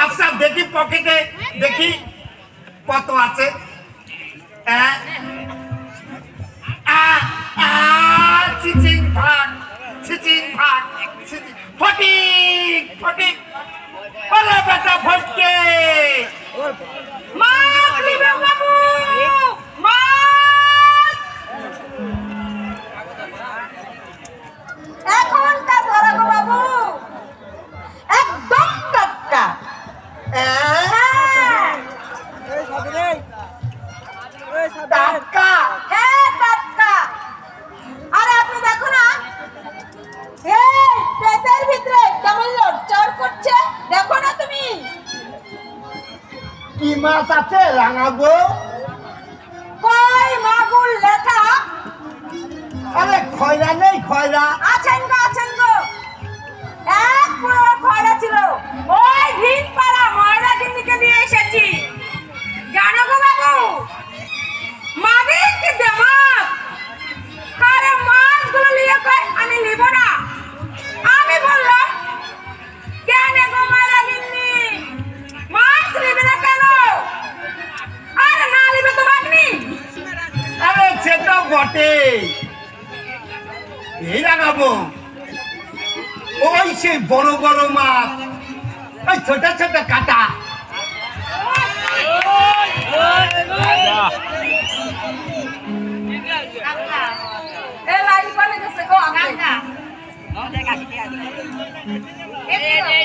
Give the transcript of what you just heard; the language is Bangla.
আচ্ছা দেখি পকেটে দেখি কত আছে। চিচিং ভাগ চিচিং ভাগ ফটিক ফটিক ওরে বেটা ফটকে মাছ নিবে বাবু, মাছ এখনটা ধরা গো বাবু, একদম টাটকা। টাটকা? হ্যাঁ টাটকা। আর আপনি দেখো না, এই পেটের ভিতরে কেমন লড়চড় করছে, দেখো না তুমি? কি মাছ আছে রাঙাবো? কই মাগুর লেখা আরে খয়রা নেই খয়রা? আছেন গো, এক পুরো খয়রা ছিল, ওই ভিন পাড়া ময়রা গিন্নিকে দিয়ে এসেছি। জানো গো বাবু, মাগির কি দেমাগ, আরে মাছগুলো নিয়ে কই আমি নিব না। আমি বললাম কেন গো ময়রা গিন্নি, মাছ নিবে না কেন? আরে না নিবে তো আপনি। আরে সেটা বটে, এই রাঙাবো ওই সেই বড় বড় মাছ, ওই ছোট ছোট কাটা। এ লাইন পানি গেছে গো, আমি এই